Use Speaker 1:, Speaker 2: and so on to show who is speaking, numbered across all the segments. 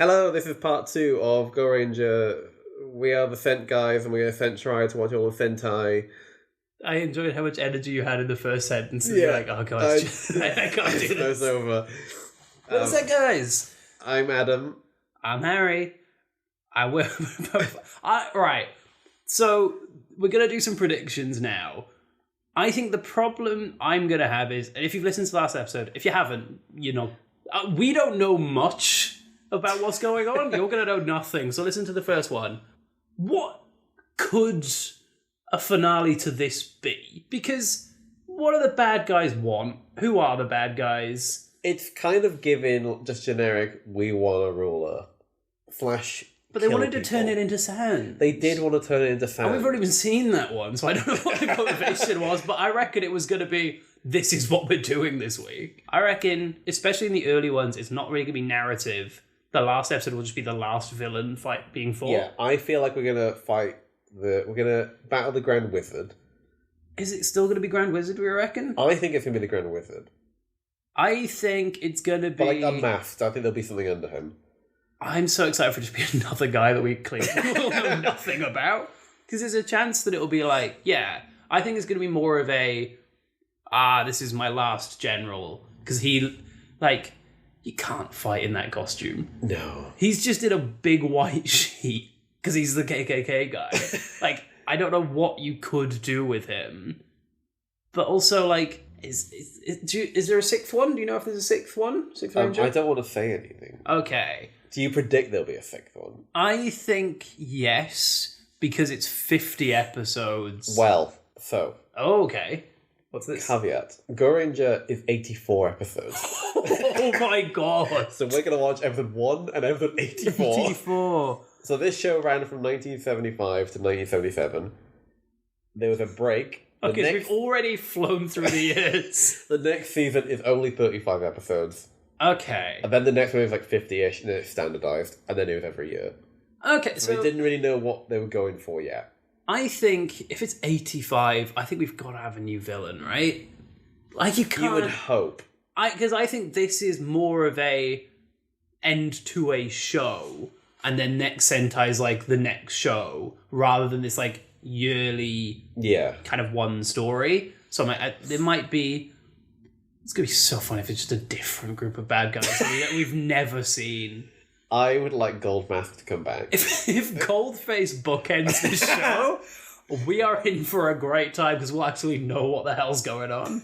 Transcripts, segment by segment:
Speaker 1: Hello, this is part 2 of Gorenger. We are the Scent guys, and we are sent try to watch all the Sentai.
Speaker 2: I enjoyed how much energy you had in the first sentence. And you're like, oh god, I can't do this.
Speaker 1: It's over.
Speaker 2: What's that, guys?
Speaker 1: I'm Adam.
Speaker 2: I'm Harri. I will. Right. So we're gonna do some predictions now. I think the problem I'm gonna have is, and if you've listened to the last episode, if you haven't, you know, we don't know much about what's going on. You're gonna know nothing. So listen to the first one. What could a finale to this be? Because what do the bad guys want? Who are the bad guys?
Speaker 1: It's kind of giving just generic, we want a ruler. Flash.
Speaker 2: But they wanted to turn it into sand.
Speaker 1: They did want to turn it into sand.
Speaker 2: And we've already been seeing that one, so I don't know what the motivation was, but I reckon it was going to be, this is what we're doing this week. I reckon, especially in the early ones, it's not really going to be narrative. The last episode will just be the last villain fight being fought.
Speaker 1: Yeah, I feel like we're going to we're going to battle the Grand Wizard.
Speaker 2: Is it still going to be Grand Wizard, we reckon?
Speaker 1: I think it's going to be the Grand Wizard.
Speaker 2: I think it's going to be...
Speaker 1: But like unmasked, I think there'll be something under him.
Speaker 2: I'm so excited for it to be another guy that we clearly will know nothing about. Because there's a chance that it'll be like, yeah, I think it's going to be more of a, this is my last general. Because he, like, you can't fight in that costume.
Speaker 1: No.
Speaker 2: He's just in a big white sheet because he's the KKK guy. Like, I don't know what you could do with him. But also, like, is there a sixth one? Do you know if there's a sixth one? Sixth Ranger?
Speaker 1: I don't want to say anything.
Speaker 2: Okay.
Speaker 1: Do you predict there'll be a sixth one?
Speaker 2: I think yes, because it's 50 episodes.
Speaker 1: Well, so.
Speaker 2: Oh, okay. What's this?
Speaker 1: Caveat. Gorenger is 84 episodes.
Speaker 2: Oh my god.
Speaker 1: So we're going to watch episode 1 and episode 84.
Speaker 2: 84.
Speaker 1: So this show ran from 1975 to 1977. There was a break.
Speaker 2: Okay, so we've already flown through the years.
Speaker 1: The next season is only 35 episodes.
Speaker 2: Okay.
Speaker 1: And then the next one was like 50-ish, and then it's standardized, and then it was every year.
Speaker 2: Okay,
Speaker 1: so they didn't really know what they were going for yet.
Speaker 2: I think if it's 85, I think we've got to have a new villain, right? Like you can't...
Speaker 1: You would hope.
Speaker 2: Because I think this is more of a end to a show, and then next Sentai is like the next show, rather than this like yearly kind of one story. So there might be... It's going to be so fun if it's just a different group of bad guys that we've never seen.
Speaker 1: I would like Goldmask to come back.
Speaker 2: If Goldface bookends this show, we are in for a great time because we'll actually know what the hell's going on.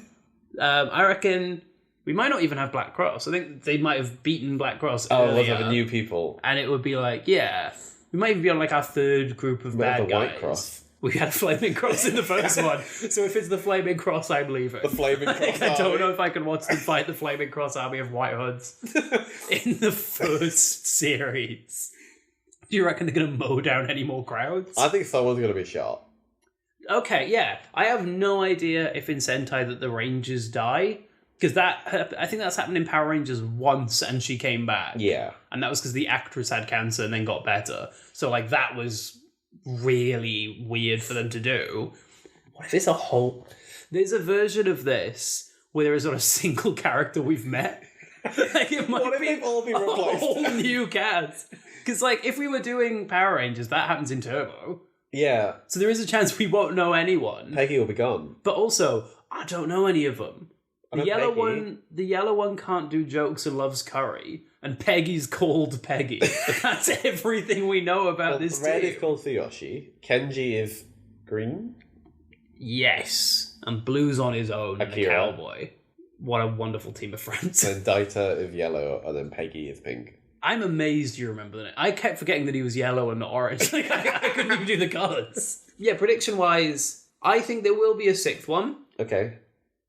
Speaker 2: I reckon we might not even have Black Cross. I think they might have beaten Black Cross earlier.
Speaker 1: Oh, the new people.
Speaker 2: And it would be like, yeah, we might even be on like our third group of bad guys. White Cross. We had a Flaming Cross in the first one. So if it's the Flaming Cross, I'm leaving.
Speaker 1: The Flaming Cross
Speaker 2: I don't know if I can watch them fight the Flaming Cross army of White Hoods in the first series. Do you reckon they're going to mow down any more crowds?
Speaker 1: I think someone's going to be shot.
Speaker 2: Okay, yeah. I have no idea if in Sentai that the Rangers die. Because I think that's happened in Power Rangers once and she came back. Yeah. And that was because the actress had cancer and then got better. So like that was... really weird for them to do. What if it's there's a version of this where there is not a single character we've met? Like it might be all be replaced? A whole new cast. Because like if we were doing Power Rangers, that happens in Turbo. Yeah. So there is a chance we won't know anyone.
Speaker 1: Peggy will be gone.
Speaker 2: But also, I don't know any of them. The yellow one can't do jokes and loves curry. And Peggy's called Peggy. That's everything we know about this team.
Speaker 1: Red is called Tsuyoshi. Kenji is green?
Speaker 2: Yes. And Blue's on his own. Akira. And a cowboy. What a wonderful team of friends.
Speaker 1: And Daita is yellow, and then Peggy is pink.
Speaker 2: I'm amazed you remember that. I kept forgetting that he was yellow and not orange. Like, I couldn't even do the colours. Yeah, prediction-wise, I think there will be a sixth one. Okay.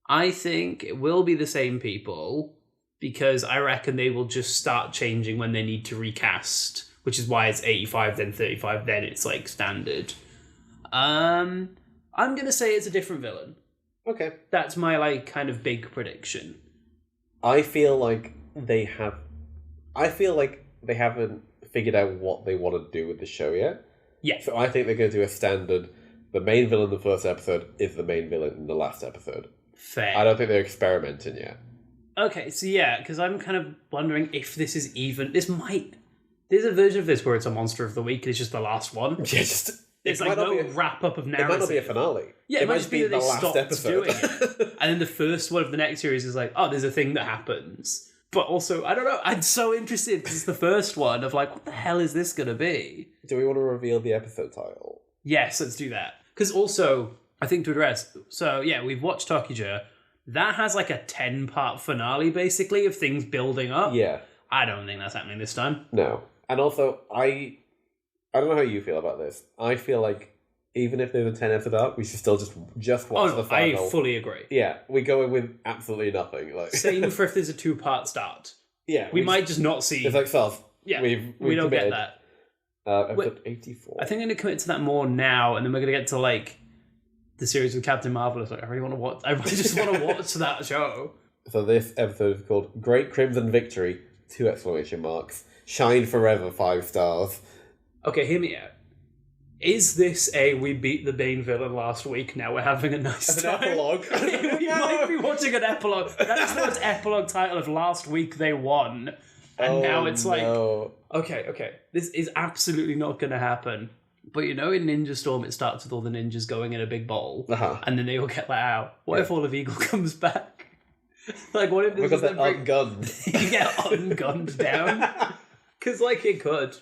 Speaker 2: I think it will be the same people... because I reckon they will just start changing when they need to recast, which is why it's 85, then 35, then it's like standard. I'm going to say it's a different villain. Okay. That's my like kind of big prediction.
Speaker 1: I feel like they haven't figured out what they want to do with the show yet. Yeah. So I think they're going to do a standard, the main villain in the first episode is the main villain in the last episode. Fair. I don't think they're experimenting yet.
Speaker 2: Okay, so yeah, because I'm kind of wondering if this is even... There's a version of this where it's a monster of the week, and it's just the last one.
Speaker 1: Yeah, just...
Speaker 2: It's like no wrap-up of narrative.
Speaker 1: It might not be a finale.
Speaker 2: Yeah, it might just be that they stopped doing it. And then the first one of the next series is like, oh, there's a thing that happens. But also, I don't know, I'm so interested because it's the first one of like, what the hell is this going to be?
Speaker 1: Do we want to reveal the episode title?
Speaker 2: Yes, let's do that. Because also, I think to address... So, yeah, we've watched Tokyo. That has like a 10-part finale, basically, of things building up.
Speaker 1: Yeah.
Speaker 2: I don't think that's happening this time.
Speaker 1: No. And also, I don't know how you feel about this. I feel like even if there's a 10-episode arc, we should still just watch the final.
Speaker 2: I fully agree.
Speaker 1: Yeah, we go in with absolutely nothing. Like
Speaker 2: same for if there's a 2-part start.
Speaker 1: Yeah.
Speaker 2: We might just not see...
Speaker 1: It's like, self.
Speaker 2: Yeah, we don't get that.
Speaker 1: Episode 84.
Speaker 2: I think I'm going to commit to that more now, and then we're going to get to, like, the series with Captain Marvel. It's like, I really want to watch... I just want to watch that show.
Speaker 1: So this episode is called Great Crimson Victory, 2 exclamation marks. Shine Forever, 5 stars.
Speaker 2: Okay, hear me out. Is this we beat the main villain last week, now we're having a nice time?
Speaker 1: An epilogue.
Speaker 2: We might be watching an epilogue. That is the most epilogue title of last week they won. And now it's like...
Speaker 1: No.
Speaker 2: Okay. This is absolutely not going to happen. But in Ninja Storm, it starts with all the ninjas going in a big bowl.
Speaker 1: Uh-huh.
Speaker 2: And then they all get let out. What if all of Eagle comes back? Like, what if this
Speaker 1: because they're ungunned.
Speaker 2: You get ungunned down? Because, like, it could.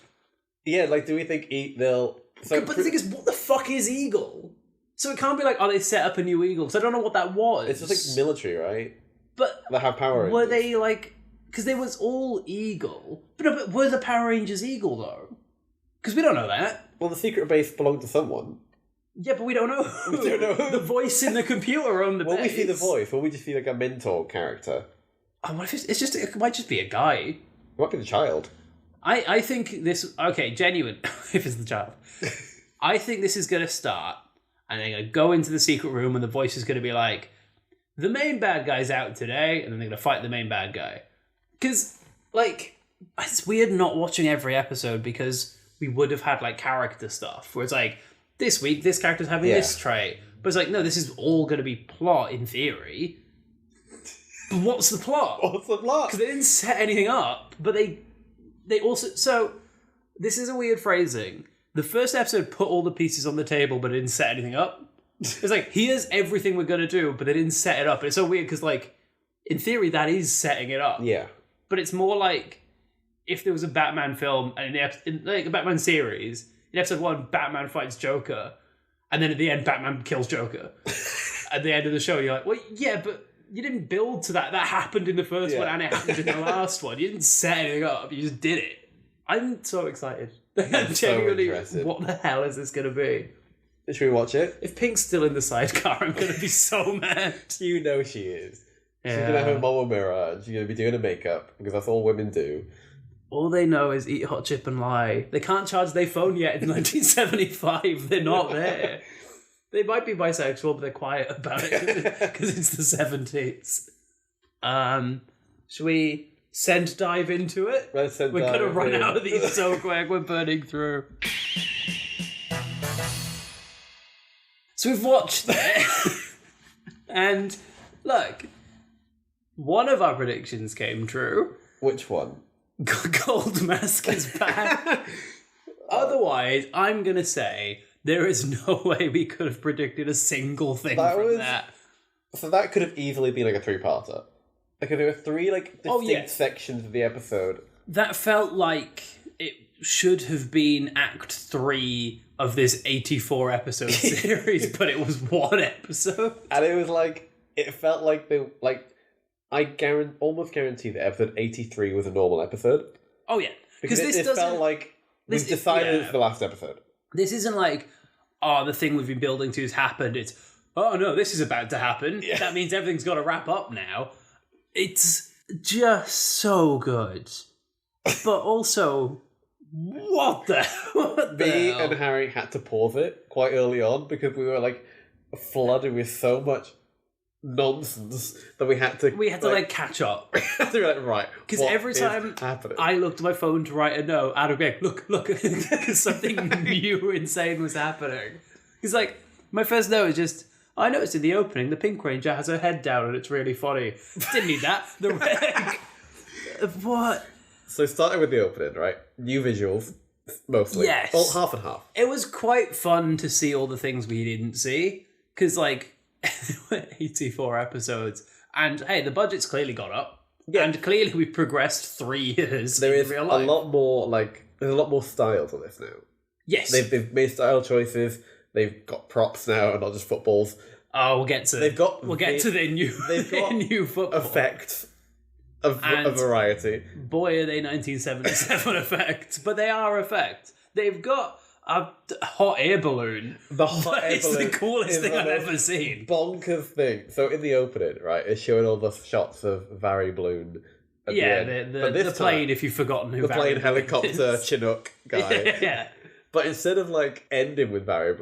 Speaker 1: Yeah, like, do we think they'll...
Speaker 2: So, but the thing is, what the fuck is Eagle? So it can't be like, oh, they set up a new Eagle, because I don't know what that was.
Speaker 1: It's just like military, right?
Speaker 2: But
Speaker 1: they have Power Rangers.
Speaker 2: Were they like... Because they was all Eagle. But were the Power Rangers Eagle, though? Because we don't know that.
Speaker 1: Well, the secret base belonged to someone.
Speaker 2: Yeah, but we don't know who.
Speaker 1: We don't know who.
Speaker 2: The voice in the computer on the base.
Speaker 1: Will we see the voice, or will we just see like a mentor character?
Speaker 2: Oh, what if it might just be a guy.
Speaker 1: It might be the child.
Speaker 2: I think this... Okay, genuine. If it's the child. I think this is going to start, and they're going to go into the secret room, and the voice is going to be like, the main bad guy's out today, and then they're going to fight the main bad guy. Because, like, it's weird not watching every episode, because we would have had, like, character stuff, where it's like, this week, this character's having this trait. But it's like, no, this is all going to be plot, in theory. But what's the plot?
Speaker 1: What's the plot?
Speaker 2: Because they didn't set anything up, but they also... So, this is a weird phrasing. The first episode put all the pieces on the table, but it didn't set anything up. It's like, here's everything we're going to do, but they didn't set it up. And it's so weird, because, like, in theory, that is setting it up.
Speaker 1: Yeah.
Speaker 2: But it's more like, if there was a Batman film, and like a Batman series, in episode 1, Batman fights Joker, and then at the end, Batman kills Joker. At the end of the show, you're like, well, yeah, but you didn't build to that. That happened in the first one, and it happened in the last one. You didn't set anything up. You just did it. I'm so excited. I'm genuinely, what the hell is this going to be?
Speaker 1: Should we watch it?
Speaker 2: If Pink's still in the sidecar, I'm going to be so mad.
Speaker 1: You know she is. Yeah. She's going to have a mama mirror, and she's going to be doing her makeup, because that's all women do.
Speaker 2: All they know is eat hot chip and lie. They can't charge their phone yet in 1975. They're not there. They might be bisexual, but they're quiet about it, because it's the 70s. Should we dive into it?
Speaker 1: Let's dive
Speaker 2: We're going to run out of these so quick. We're burning through. So we've watched it. And look, one of our predictions came true.
Speaker 1: Which one?
Speaker 2: Gold Mask is back. Otherwise, I'm going to say there is no way we could have predicted a single thing from that.
Speaker 1: So that could have easily been like a 3-parter. Like if there were 3 like distinct sections of the episode.
Speaker 2: That felt like it should have been Act 3 of this 84 episode series, but it was 1 episode.
Speaker 1: And it was like, it felt like I almost guarantee that episode 83 was a normal episode.
Speaker 2: Oh yeah.
Speaker 1: Because it felt like we've decided it's the last episode.
Speaker 2: This isn't like, oh, the thing we've been building to has happened. It's, oh no, this is about to happen. Yeah. That means everything's got to wrap up now. It's just so good. But also, what the hell?
Speaker 1: Me and Harry had to pause it quite early on because we were like flooded with so much nonsense that we had to
Speaker 2: catch up.
Speaker 1: To be like, right,
Speaker 2: because every time I looked at my phone to write a note, I'd be like, look, because something new insane was happening. It's like, my first note is just, I noticed in the opening the Pink Ranger has her head down and it's really funny. Didn't need that. The reg. What?
Speaker 1: So starting with the opening, right? New visuals, mostly.
Speaker 2: Yes.
Speaker 1: Well, half and half.
Speaker 2: It was quite fun to see all the things we didn't see. Because, 84 episodes. And, hey, the budget's clearly gone up. Yeah. And clearly we've progressed 3 years in real life.
Speaker 1: There's a lot more style to this now.
Speaker 2: Yes.
Speaker 1: They've made style choices. They've got props now and not just footballs.
Speaker 2: Oh, we'll get to their new football
Speaker 1: effects of variety.
Speaker 2: Boy, are they 1977 effects, but they are effects. They've got a hot air balloon.
Speaker 1: The hot air balloon
Speaker 2: is the coolest thing I've ever seen.
Speaker 1: Bonkers thing. So in the opening, right, it's showing all the shots of Vary Bloon.
Speaker 2: The plane. If you've forgotten who
Speaker 1: the plane helicopter Chinook guy.
Speaker 2: Yeah.
Speaker 1: But instead of ending with Vary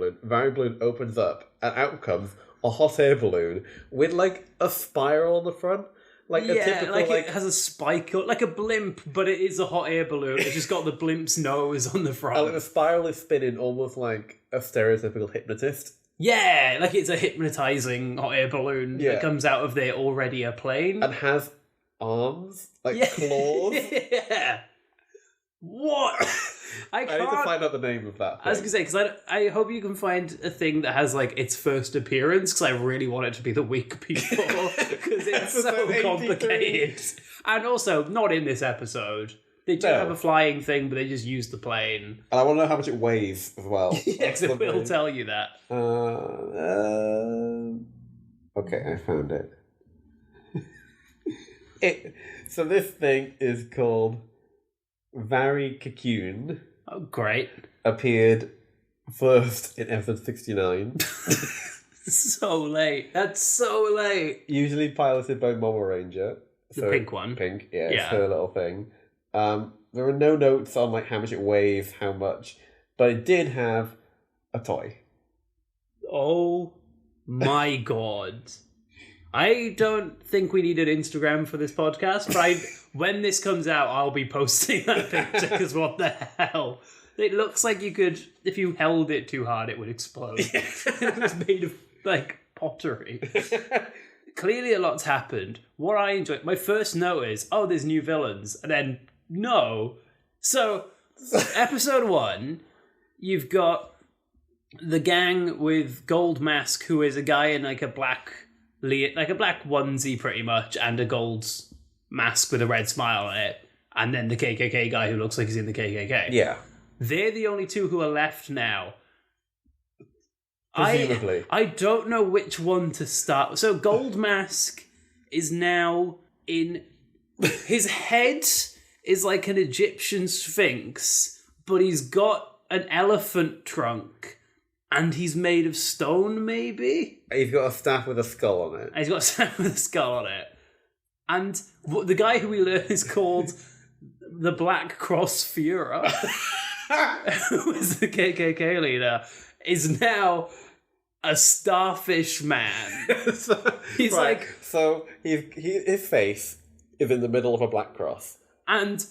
Speaker 1: Bloon opens up and out comes a hot air balloon with a spiral on the front. A typical,
Speaker 2: it has a spike, like a blimp, but it is a hot air balloon. It's just got the blimp's nose on the front.
Speaker 1: And the spiral is spinning almost like a stereotypical hypnotist.
Speaker 2: Yeah, it's a hypnotizing hot air balloon that comes out of there already a plane.
Speaker 1: And has arms, claws.
Speaker 2: Yeah. What? I
Speaker 1: need to find out the name of that thing.
Speaker 2: I was going to say, because I hope you can find a thing that has, its first appearance, because I really want it to be the week before, because it's so complicated. And also, not in this episode. They do have a flying thing, but they just use the plane.
Speaker 1: And I want to know how much it weighs as well.
Speaker 2: Yes, it will tell you that.
Speaker 1: Okay, I found it. So this thing is called Vary Cocoon.
Speaker 2: Oh, great.
Speaker 1: Appeared first in episode 69.
Speaker 2: So late. That's so late.
Speaker 1: Usually piloted by Mama Ranger.
Speaker 2: The pink one.
Speaker 1: Pink, yeah. It's her little thing. There are no notes on how much it weighs, how much, but it did have a toy.
Speaker 2: Oh my god. I don't think we need an Instagram for this podcast, but when this comes out, I'll be posting that picture, because what the hell? It looks like you could, if you held it too hard, it would explode. It was made of, pottery. Clearly a lot's happened. What I enjoy, my first note is, there's new villains, and then, no. So, episode 1, you've got the gang with Gold Mask, who is a guy in, a black onesie pretty much, and a gold mask with a red smile on it, and then the KKK guy who looks like he's in the KKK.
Speaker 1: Yeah.
Speaker 2: They're the only two who are left now.
Speaker 1: Presumably.
Speaker 2: I don't know which one to start. So Gold Mask is now in... His head is like an Egyptian sphinx, but he's got an elephant trunk. And he's made of stone, maybe?
Speaker 1: He's got a staff with a skull on it.
Speaker 2: He's got a staff with a skull on it. And the guy who we learn is called the Black Cross Führer, who is the KKK leader, is now a starfish man. He's
Speaker 1: his face is in the middle of a black cross.
Speaker 2: And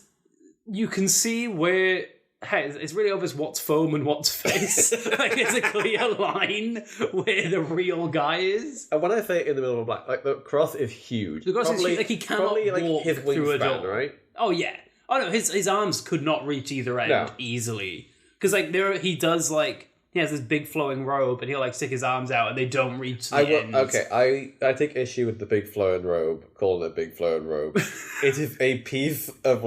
Speaker 2: you can see where... Hey, it's really obvious what's foam and what's face. It's a clear line where the real guy is.
Speaker 1: And when I say in the middle of a black, the cross is huge.
Speaker 2: The cross is huge. He cannot walk
Speaker 1: his
Speaker 2: through a door,
Speaker 1: right?
Speaker 2: Oh yeah. Oh no, his arms could not reach either end easily. Because he does he has this big flowing robe, and he'll stick his arms out, and they don't reach the ends.
Speaker 1: Okay, I take issue with the big flowing robe. Calling it big flowing robe. It is a piece of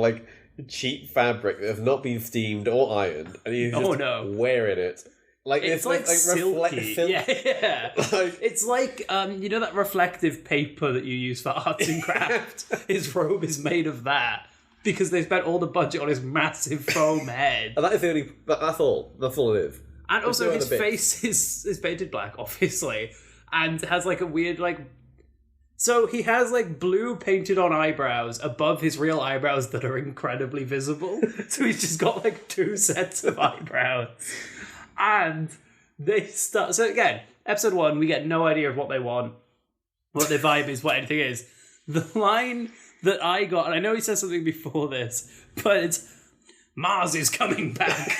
Speaker 1: cheap fabric that has not been steamed or ironed, and he's just wearing it.
Speaker 2: It's silky. Yeah. It's that reflective paper that you use for arts and crafts. His robe is made of that because they spent all the budget on his massive foam head.
Speaker 1: And that is the only. That's all. That's all it is.
Speaker 2: And also, his face is painted black, obviously, and has a weird So he has blue painted on eyebrows above his real eyebrows that are incredibly visible. So he's just got 2 sets of eyebrows. And they start... So again, episode 1, we get no idea of what they want, what their vibe is, what anything is. The line that I got, and I know he says something before this, but it's, Mars is coming back.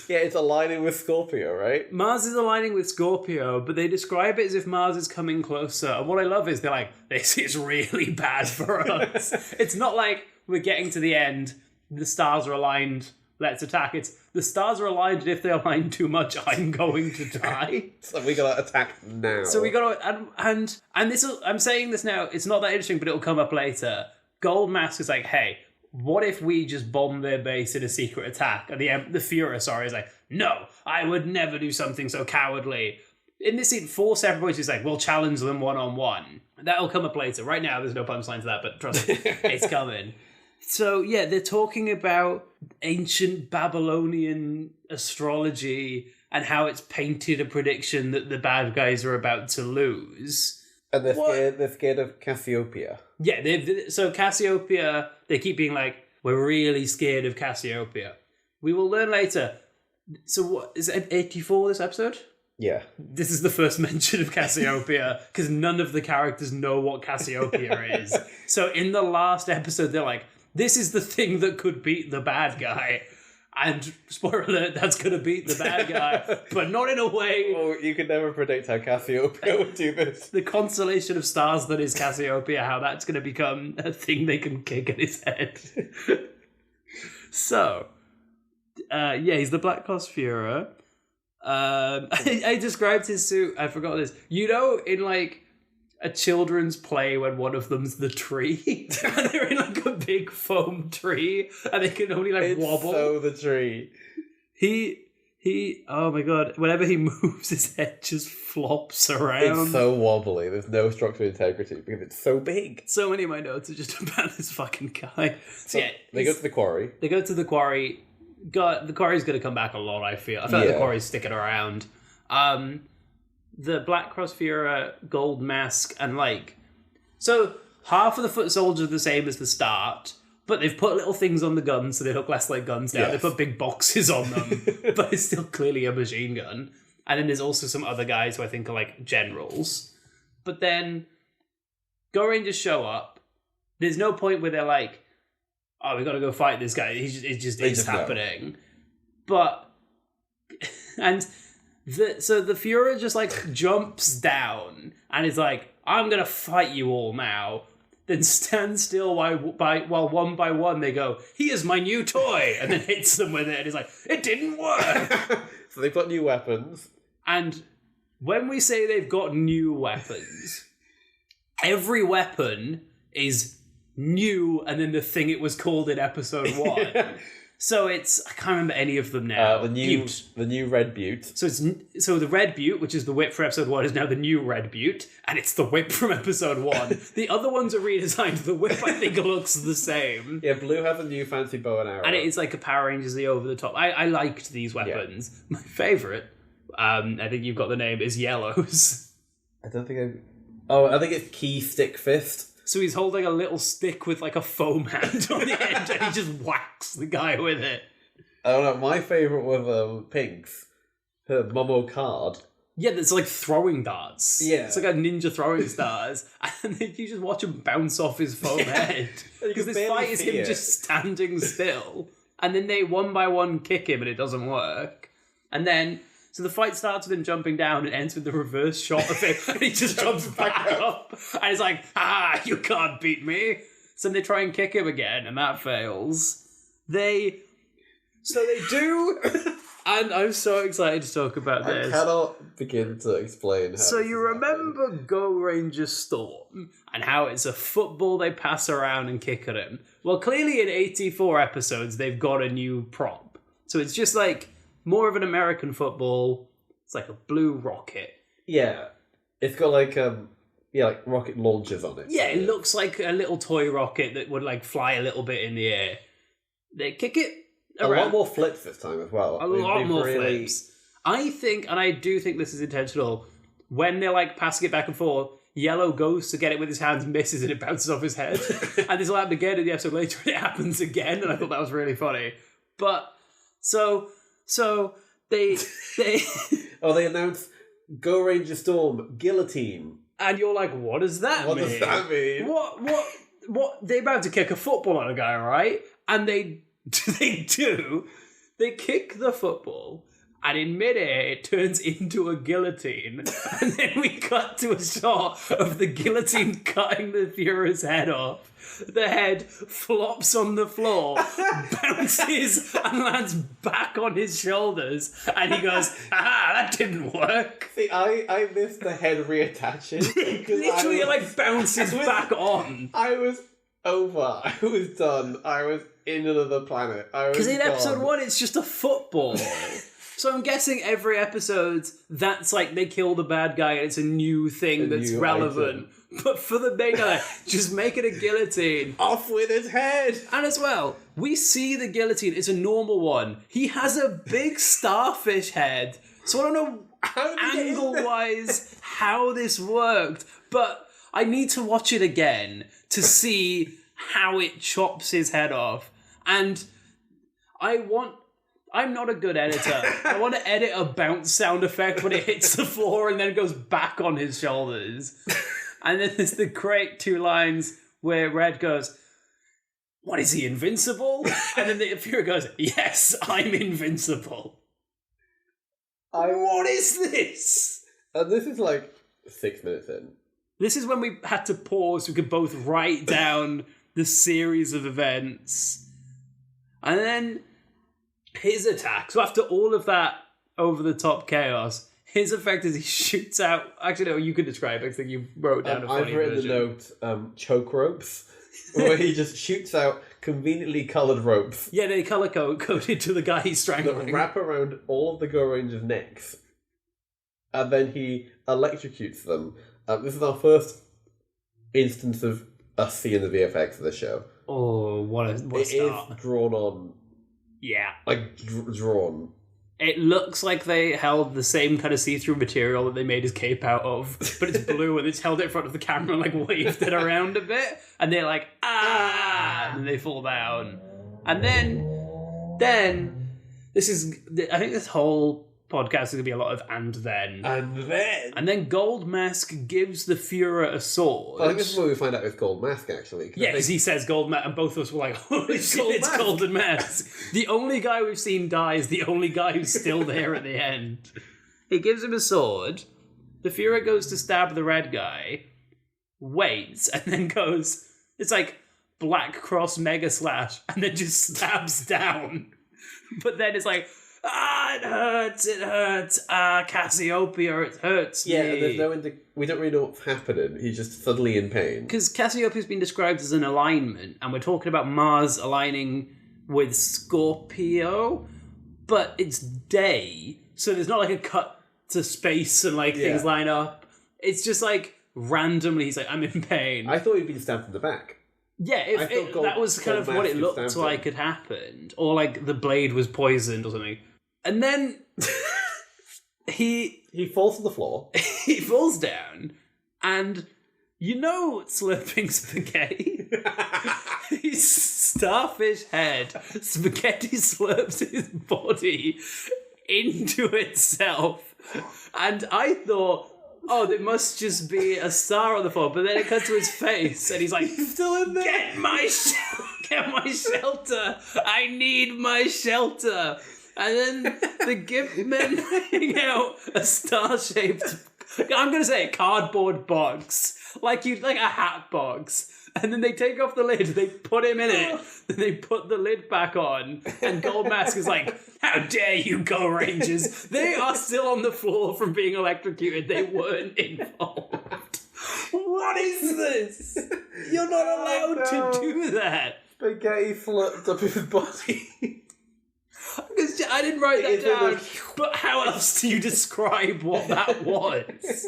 Speaker 1: Yeah, it's aligning with Scorpio, right?
Speaker 2: Mars is aligning with Scorpio, but they describe it as if Mars is coming closer. And what I love is they're this is really bad for us. It's not we're getting to the end. The stars are aligned. Let's attack. It's the stars are aligned, and if they align too much, I'm going to die.
Speaker 1: So we gotta attack now.
Speaker 2: So we gotta and this. I'm saying this now. It's not that interesting, but it'll come up later. Gold Mask is like, hey, what if we just bomb their base in a secret attack? And the Führer, is like, no, I would never do something so cowardly. In this scene, 4 separate points, he's like, we'll challenge them one-on-one. That'll come up later. Right now, there's no punchline to that, but trust me, it's coming. So, yeah, they're talking about ancient Babylonian astrology and how it's painted a prediction that the bad guys are about to lose.
Speaker 1: And they're scared of Cassiopeia.
Speaker 2: Yeah, so Cassiopeia, they keep being like, we're really scared of Cassiopeia. We will learn later. So what, is it 84 this episode?
Speaker 1: Yeah.
Speaker 2: This is the first mention of Cassiopeia, because none of the characters know what Cassiopeia is. So in the last episode, they're like, this is the thing that could beat the bad guy. And, spoiler alert, that's going to beat the bad guy, but not in a way...
Speaker 1: Well, you could never predict how Cassiopeia would do this.
Speaker 2: The constellation of stars that is Cassiopeia, how that's going to become a thing they can kick at his head. So, he's the Black Cross Führer. I described his suit, I forgot this. You know, in, like, a children's play when one of them's the tree, and they're in like a big foam tree, and they can only like wobble.
Speaker 1: So the tree.
Speaker 2: He. Oh my god! Whenever he moves, his head just flops around.
Speaker 1: It's so wobbly. There's no structural integrity because it's so big.
Speaker 2: So many of my notes are just about this fucking guy. So yeah,
Speaker 1: they go to the quarry.
Speaker 2: They go to the quarry. God, the quarry's going to come back a lot. I feel like the quarry's sticking around. The Black Cross Führer, Gold Mask, and so half of the foot soldiers are the same as the start, but they've put little things on the guns so they look less like guns now. Yes. They put big boxes on them, but it's still clearly a machine gun. And then there's also some other guys who I think are like generals. But then Gorengers show up. There's no point where they're like, oh, we got to go fight this guy. It just is happening. But So the Führer just like jumps down and is like, I'm going to fight you all now. Then stands still while one by one they go, he is my new toy, and then hits them with it and is like, it didn't work.
Speaker 1: So they've got new weapons.
Speaker 2: And when we say they've got new weapons, every weapon is new and then the thing it was called in episode 1. So I can't remember any of them now.
Speaker 1: The new Red Butte.
Speaker 2: So the Red Butte, which is the whip for episode 1, is now the new Red Butte, and it's the whip from episode 1. The other ones are redesigned. The whip, I think, looks the same.
Speaker 1: Yeah, Blue has a new fancy bow and arrow.
Speaker 2: And it's like a Power Rangers over the top. I liked these weapons. Yeah. My favourite, I think you've got the name, is Yellow's.
Speaker 1: I think it's Key Stick Fist.
Speaker 2: So he's holding a little stick with like a foam hand on the end, and he just whacks the guy with it.
Speaker 1: I don't know. My favourite was Pink's, her Momo card.
Speaker 2: Yeah, it's like throwing darts.
Speaker 1: Yeah,
Speaker 2: it's like a ninja throwing stars, and then you just watch him bounce off his foam head because this fight is him just standing still, and then they one by one kick him, and it doesn't work, and then. So the fight starts with him jumping down and ends with the reverse shot of him, and he just jumps back up. And he's like, you can't beat me. So they try and kick him again, and that fails. So they do, and I'm so excited to talk about this.
Speaker 1: I cannot begin to explain how.
Speaker 2: So you remember Gorenger Storm, and how it's a football they pass around and kick at him? Well, clearly in 84 episodes, they've got a new prop. So it's just like... more of an American football. It's like a blue rocket.
Speaker 1: Yeah. It's got like rocket launchers on it.
Speaker 2: Yeah, it looks like a little toy rocket that would like fly a little bit in the air. They kick it around.
Speaker 1: A lot more flips this time as well.
Speaker 2: A lot more flips. I think, and I do think this is intentional, when they're like passing it back and forth, Yellow goes to get it with his hands, misses, and it bounces off his head. And this will happen again in the episode later, and it happens again, and I thought that was really funny. But, So they
Speaker 1: they announced Gorenger Storm Guillotine,
Speaker 2: and you're like, what does that mean?
Speaker 1: What does that mean?
Speaker 2: What? They're about to kick a football at a guy, right? And they do. They kick the football, And in midair, it turns into a guillotine. And then we cut to a shot of the guillotine cutting the Führer's head off. The head flops on the floor, bounces, and lands back on his shoulders. And he goes, that didn't work.
Speaker 1: See, I missed the head reattaching.
Speaker 2: Literally, it bounces back on.
Speaker 1: I was over. I was done. I was in another planet.
Speaker 2: Because in episode 1, it's just a football. So I'm guessing every episode, that's they kill the bad guy and it's a new thing that's relevant. Item. But for the big guy, just make it a guillotine.
Speaker 1: Off with his head!
Speaker 2: And as well, we see the guillotine. It's a normal one. He has a big starfish head. So I don't know angle-wise how this worked. But I need to watch it again to see how it chops his head off. And I'm not a good editor. I want to edit a bounce sound effect when it hits the floor and then it goes back on his shoulders. And then there's the great 2 lines where Red goes, "What is he, invincible?" And then the Führer goes, "Yes, I'm invincible." What is this?
Speaker 1: And this is 6 minutes in.
Speaker 2: This is when we had to pause so we could both write down the series of events. And then his attack. So after all of that over-the-top chaos, his effect is he shoots out... Actually, no, you can describe it. I think you wrote down a funny
Speaker 1: I've written
Speaker 2: version.
Speaker 1: the note, choke ropes, where he just shoots out conveniently coloured ropes.
Speaker 2: Yeah, they colour-coded to the guy he's strangling.
Speaker 1: That wrap around all of the Gorenger's necks. And then he electrocutes them. This is our first instance of us seeing the VFX of the show.
Speaker 2: Oh, what a start.
Speaker 1: It is drawn on.
Speaker 2: Yeah.
Speaker 1: Drawn.
Speaker 2: It looks like they held the same kind of see-through material that they made his cape out of, but it's blue and it's held it in front of the camera and waved it around a bit, and they're like, and then they fall down. And then, this is, I think this whole podcast is going to be a lot of and then.
Speaker 1: And
Speaker 2: then Gold Mask gives the Führer a sword.
Speaker 1: Well, I think this is where we find out it's Gold Mask, actually.
Speaker 2: Yeah, because he says Gold Mask, and both of us were like, holy shit, it's Golden Mask. The only guy we've seen die is the only guy who's still there at the end. He gives him a sword. The Führer goes to stab the red guy, waits, and then goes, it's Black Cross Mega Slash, and then just stabs down. But then it's it hurts, Cassiopeia, it hurts me.
Speaker 1: Yeah, there's we don't really know what's happening. He's just suddenly in pain.
Speaker 2: Because Cassiopeia's been described as an alignment, and we're talking about Mars aligning with Scorpio, but it's day, so there's not a cut to space and things line up. It's just randomly he's I'm in pain.
Speaker 1: I thought he'd been stabbed in the back.
Speaker 2: Yeah, that was kind of what it looked like had happened. Or the blade was poisoned or something. And then he
Speaker 1: falls to the floor.
Speaker 2: He falls down, and slurping spaghetti. His starfish head, spaghetti slurps his body into itself. And I thought, there must just be a star on the floor. But then it cut to his face, and he's
Speaker 1: he's still in there.
Speaker 2: Get my shelter. I need my shelter. And then the gift men bring out a star-shaped, I'm going to say cardboard box. A hat box. And then they take off the lid, they put him in it, then they put the lid back on, and Gold Mask is how dare you, Gorengers? They are still on the floor from being electrocuted. They weren't involved. What is this? You're not allowed to do that.
Speaker 1: Spaghetti flirted up his body.
Speaker 2: Because I didn't write that down, but how else do you describe what that was?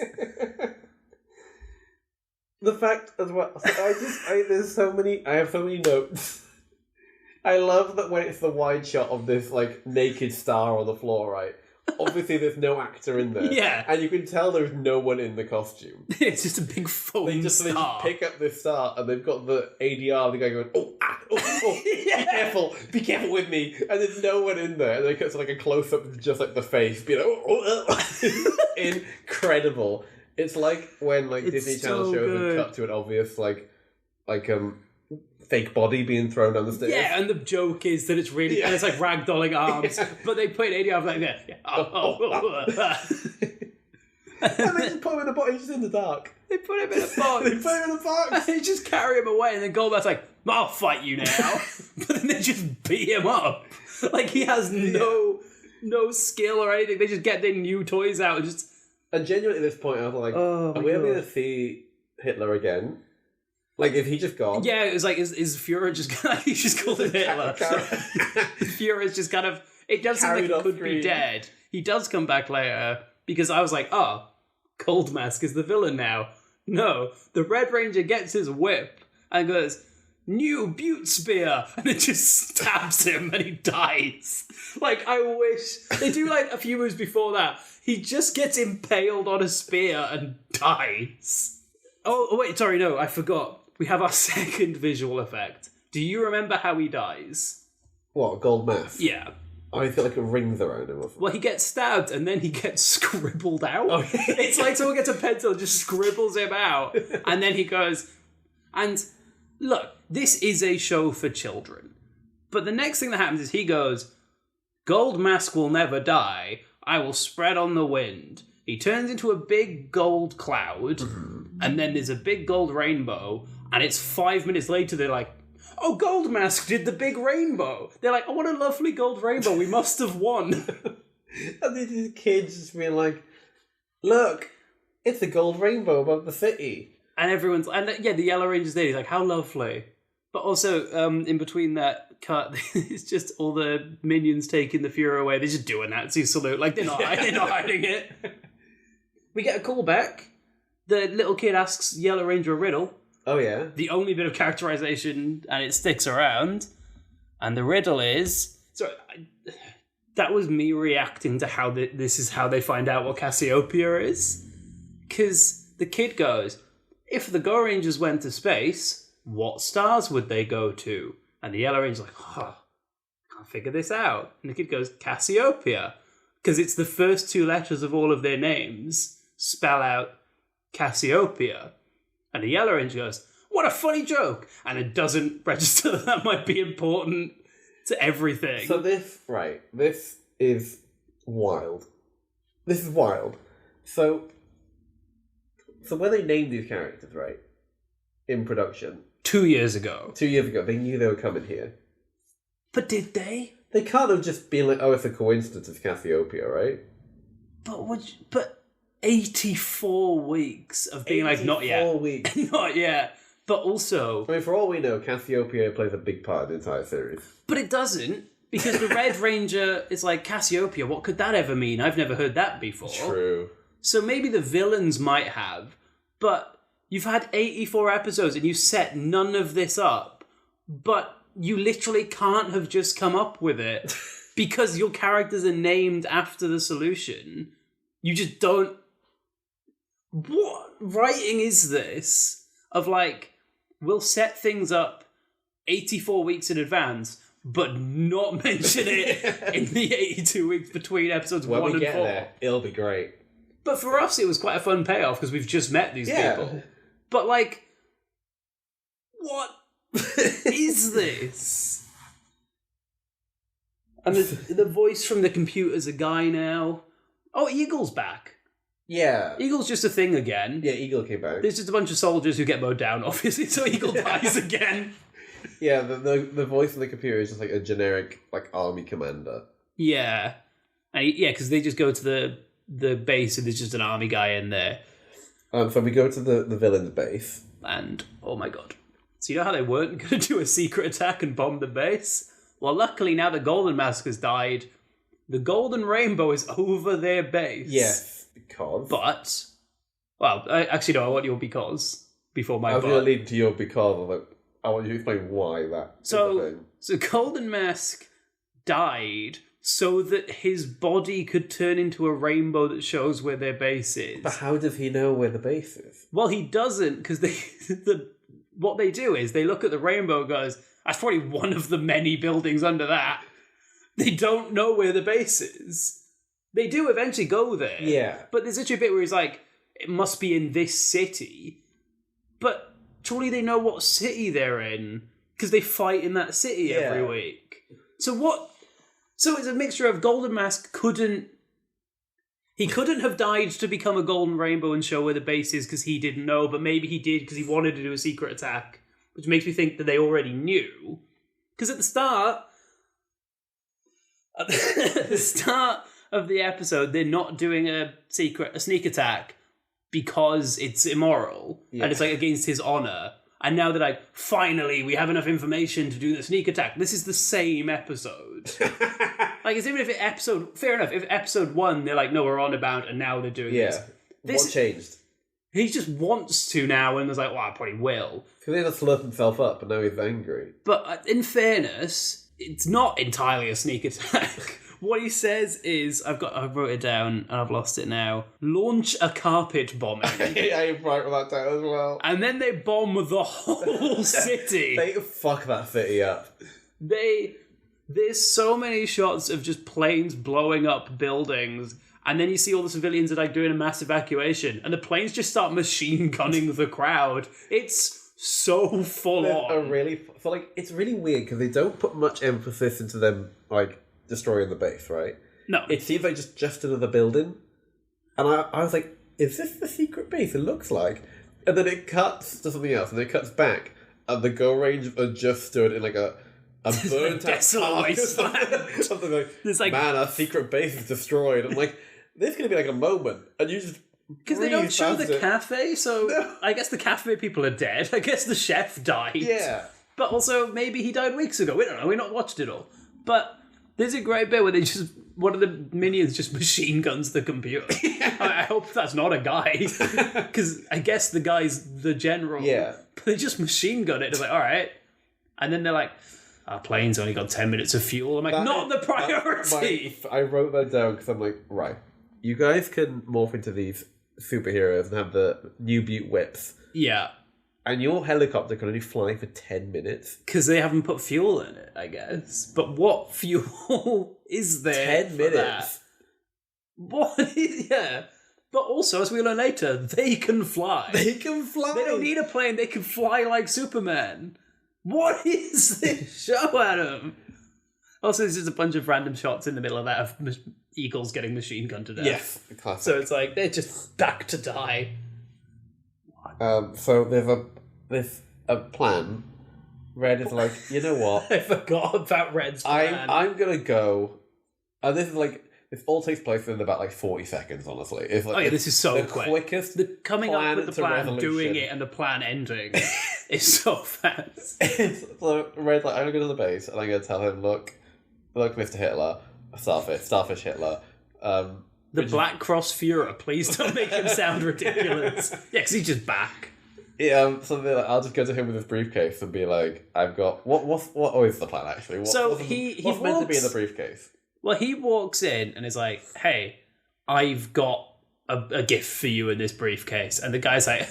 Speaker 1: The fact as well, I have so many notes. I love that when it's the wide shot of this naked star on the floor, right? Obviously there's no actor in there.
Speaker 2: Yeah.
Speaker 1: And you can tell there's no one in the costume.
Speaker 2: It's just a big foam
Speaker 1: They just pick up this star and they've got the ADR of the guy going, yeah. be careful with me. And there's no one in there. And they cut to a close-up of just the face being incredible. It's like when Disney Channel shows have cut to an obvious fake body being thrown down the stairs.
Speaker 2: Yeah, and the joke is that it's really... And it's like ragdolling arms. But they put Eddie off like that. Yeah.
Speaker 1: And they just put him in a box. He's just in the dark.
Speaker 2: They put him in a box.
Speaker 1: They put him in a box.
Speaker 2: And they just carry him away. And then Goldberg's like, I'll fight you now. But then they just beat him up. Like, he has no skill or anything. They just get their new toys out and just...
Speaker 1: And genuinely at this point, I was like, are we ever going to see Hitler again? Like, is he just gone?
Speaker 2: Yeah, it was like, is Führer just... He's just called him Hitler. Führer's just kind of... It does seem like he could be dead. He does come back later, because I was like, Cold Mask is the villain now. No, the Red Ranger gets his whip and goes, new Butte Spear, and it just stabs him and he dies. Like, I wish... They do, like, a few moves before that. He just gets impaled on a spear and dies. Oh, wait, sorry, no, I forgot. We have our second visual effect. Do you remember how he dies?
Speaker 1: What, Gold Mask?
Speaker 2: Yeah.
Speaker 1: Oh, he's got like a rings around him or something.
Speaker 2: Well, he gets stabbed and then he gets scribbled out.
Speaker 1: Oh,
Speaker 2: It's like someone gets a pencil and just scribbles him out. And then he goes... And look, this is a show for children. But the next thing that happens is he goes, Gold Mask will never die. I will spread on the wind. He turns into a big gold cloud. And then there's a big gold rainbow. And it's 5 minutes later, they're like, oh, Gold Mask did the big rainbow. They're like, oh, what a lovely gold rainbow. We must have won.
Speaker 1: And these kids just being like, look, it's a gold rainbow above the city.
Speaker 2: And everyone's... And the Yellow Ranger's there. He's like, how lovely. But also, in between that cut, it's just all the minions taking the Führer away. They just do a Nazi salute. Like, they're not hiding it. We get a callback. The little kid asks Yellow Ranger a riddle.
Speaker 1: Oh, yeah?
Speaker 2: The only bit of characterization, and it sticks around. And the riddle is... that was me reacting to how this is how they find out what Cassiopeia is. Because the kid goes, if the Gorengers went to space, what stars would they go to? And the Yellow Ranger's like, can't figure this out. And the kid goes, Cassiopeia. Because it's the first two letters of all of their names spell out Cassiopeia. And the Yellow Ranger goes, what a funny joke! And it doesn't register that might be important to everything.
Speaker 1: So this is wild. This is wild. So when they named these characters, right, in production...
Speaker 2: 2 years ago.
Speaker 1: 2 years ago, they knew they were coming here.
Speaker 2: But did they?
Speaker 1: They can't have just been like, oh, it's a coincidence, it's Cassiopeia, right?
Speaker 2: But 84 weeks of being like, not yet.
Speaker 1: 84 weeks.
Speaker 2: Not yet. But also...
Speaker 1: I mean, for all we know, Cassiopeia plays a big part in the entire series.
Speaker 2: But it doesn't, because the Red Ranger is like, Cassiopeia, what could that ever mean? I've never heard that before.
Speaker 1: True.
Speaker 2: So maybe the villains might have, but you've had 84 episodes and you set none of this up, but you literally can't have just come up with it because your characters are named after the solution. You just don't... What writing is this? Of like, we'll set things up 84 weeks in advance, but not mention it in the 82 weeks between episodes 1 and 4. When we get there,
Speaker 1: it'll be great.
Speaker 2: But for us, it was quite a fun payoff because we've just met these people. But like, what is this? And the voice from the computer's a guy now. Oh, Eagle's back.
Speaker 1: Yeah.
Speaker 2: Eagle's just a thing again.
Speaker 1: Yeah, Eagle came back.
Speaker 2: There's just a bunch of soldiers who get mowed down, obviously, so Eagle dies again.
Speaker 1: Yeah, the voice in the computer is just like a generic like army commander.
Speaker 2: Yeah. And because they just go to the base and there's just an army guy in there.
Speaker 1: So we go to the villain's base.
Speaker 2: And, oh my god. So you know how they weren't going to do a secret attack and bomb the base? Well, luckily now the Golden Mask has died. The Golden Rainbow is over their base.
Speaker 1: Yes, because...
Speaker 2: But... Well, actually no, I want your because before my
Speaker 1: I was going to lead to your because. Like, I want you to explain why that is a thing.
Speaker 2: So Golden Mask died so that his body could turn into a rainbow that shows where their base is.
Speaker 1: But how does he know where the base is?
Speaker 2: Well, he doesn't, because what they do is they look at the rainbow and goes, that's probably one of the many buildings under that. They don't know where the base is. They do eventually go there.
Speaker 1: Yeah.
Speaker 2: But there's actually a bit where he's like, it must be in this city. But surely they know what city they're in, because they fight in that city every week. So what... So it's a mixture of Golden Mask couldn't have died to become a Golden Rainbow and show where the base is because he didn't know, but maybe he did because he wanted to do a secret attack, which makes me think that they already knew. Because at the start of the episode, they're not doing a sneak attack because it's immoral and it's like against his honor. And now they're like, finally, we have enough information to do the sneak attack. This is the same episode. Like, it's even if fair enough, if episode 1, they're like, no, we're on about, and now they're doing this.
Speaker 1: What changed?
Speaker 2: He just wants to now, and there's like, well, I probably will.
Speaker 1: Because he just slurped himself up, and now he's angry.
Speaker 2: But in fairness, it's not entirely a sneak attack. What he says is, I wrote it down, and I've lost it now. Launch a carpet bombing.
Speaker 1: I wrote that down as well.
Speaker 2: And then they bomb the whole city.
Speaker 1: They fuck that city up.
Speaker 2: There's so many shots of just planes blowing up buildings, and then you see all the civilians are like doing a mass evacuation, and the planes just start machine gunning the crowd. It's so full on.
Speaker 1: It's really weird because they don't put much emphasis into them like destroying the base, right?
Speaker 2: No.
Speaker 1: It seems like just another building. And I was like, is this the secret base? It looks like. And then it cuts to something else, and it cuts back, and the Gorengers are just stood in like a burnt out something like, man, our secret base is destroyed. I'm like, there's going to be like a moment, and you just...
Speaker 2: Because they don't show the cafe, so no. I guess the cafe people are dead. I guess the chef died.
Speaker 1: Yeah.
Speaker 2: But also, maybe he died weeks ago. We don't know. We've not watched it all. But there's a great bit where one of the minions just machine guns the computer. I hope that's not a guy. Because I guess the guy's the general.
Speaker 1: Yeah.
Speaker 2: But they just machine gun it. It's like, all right. And then they're like, our plane's only got 10 minutes of fuel. I'm like, not the priority.
Speaker 1: I wrote that down because I'm like, right, you guys can morph into these superheroes and have the new Butte whips.
Speaker 2: Yeah.
Speaker 1: And your helicopter can only fly for 10 minutes.
Speaker 2: Because they haven't put fuel in it, I guess. But what fuel is there
Speaker 1: 10 minutes.
Speaker 2: Yeah. But also, as we learn later, they can fly.
Speaker 1: They can fly.
Speaker 2: They don't need a plane. They can fly like Superman. What is this show, Adam? Also, there's just a bunch of random shots in the middle of that of eagles getting machine gunned to death.
Speaker 1: Yes, classic.
Speaker 2: So it's like, they're just back to die.
Speaker 1: So there's a plan. Red is like, you know what?
Speaker 2: I forgot about Red's plan.
Speaker 1: I'm gonna go. And this is like, this all takes place in about like 40 seconds, honestly. It's like,
Speaker 2: this is so
Speaker 1: the
Speaker 2: quick.
Speaker 1: Quickest
Speaker 2: the coming up with the plan,
Speaker 1: resolution.
Speaker 2: doing it, and the plan ending is so fast.
Speaker 1: So Red's like, I'm gonna go to the base and I'm gonna tell him, look, Mr. Hitler, Starfish Hitler.
Speaker 2: The Black Cross Führer, please don't make him sound ridiculous. Yeah, because he's just back.
Speaker 1: Yeah, so like, I'll just go to him with his briefcase and be like, I've got... What is the plan, actually? What's meant to be in the briefcase?
Speaker 2: Well, he walks in and is like, hey, I've got a gift for you in this briefcase. And the guy's like,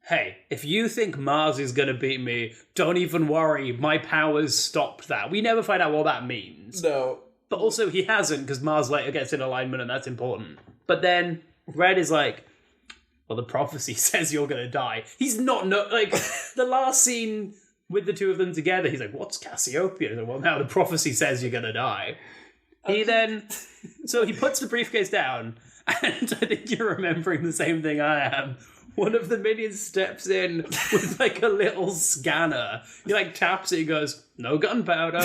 Speaker 2: hey, if you think Mars is going to beat me, don't even worry, my powers stopped that. We never find out what that means.
Speaker 1: No.
Speaker 2: But also, he hasn't, because Mars later gets in alignment, and that's important. But then, Red is like, well, the prophecy says you're going to die. He's not, the last scene with the two of them together, he's like, what's Cassiopeia? Like, well, now the prophecy says you're going to die. So he puts the briefcase down, and I think you're remembering the same thing I am. One of the minions steps in with like a little scanner. He like taps it and goes, no gunpowder.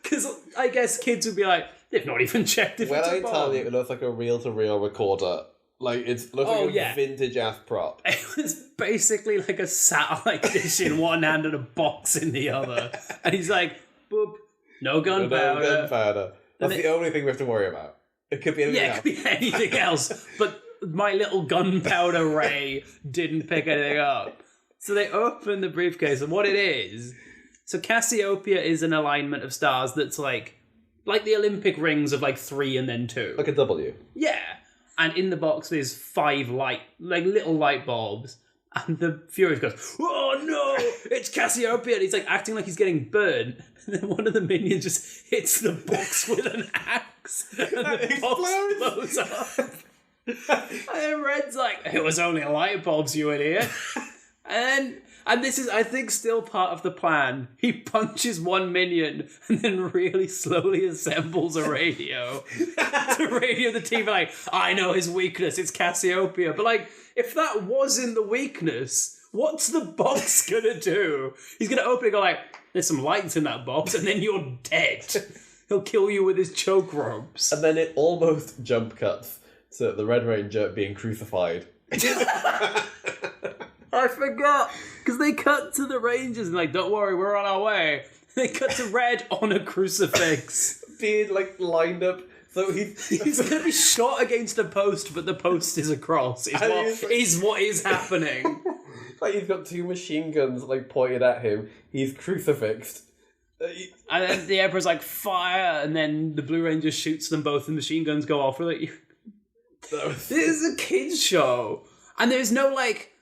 Speaker 2: Because I guess kids would be like, they've not even checked if it's a bomb.
Speaker 1: Tell you, it looks like a reel-to-reel recorder. Like, it looks like a vintage-ass prop.
Speaker 2: It was basically like a satellite dish in one hand and a box in the other. And he's like, boop, no gunpowder.
Speaker 1: No gunpowder. That's the only thing we have to worry about. It could be anything else.
Speaker 2: Yeah, it could be anything else. But my little gunpowder ray didn't pick anything up. So they open the briefcase, and what it is... So Cassiopeia is an alignment of stars that's like the Olympic rings of like 3 and then 2.
Speaker 1: Like a W.
Speaker 2: Yeah. And in the box there's 5 little light bulbs. And the Fury goes, oh no, it's Cassiopeia. And he's like acting like he's getting burned. And then one of the minions just hits the box with an axe. And the box blows up. And then Red's like, it was only light bulbs, you idiot. And then And this is, I think, still part of the plan. He punches one minion and then really slowly assembles a radio to radio the team. Like, I know his weakness, it's Cassiopeia. But like, if that wasn't the weakness, what's the box gonna do? He's gonna open it and go like, there's some lights in that box, and then you're dead. He'll kill you with his choke ropes.
Speaker 1: And then it almost jump cuts to the Red Ranger being crucified.
Speaker 2: I forgot, because they cut to the Rangers and like, don't worry, we're on our way. They cut to Red on a crucifix.
Speaker 1: Being like lined up, so
Speaker 2: he's going to be shot against a post, but the post is a cross. Is what is happening.
Speaker 1: Like he's got two machine guns like pointed at him. He's crucifixed.
Speaker 2: And then the Emperor's like, fire, and then the Blue Ranger shoots them both and machine guns go off. We're like, this is a kid's show. And there's no like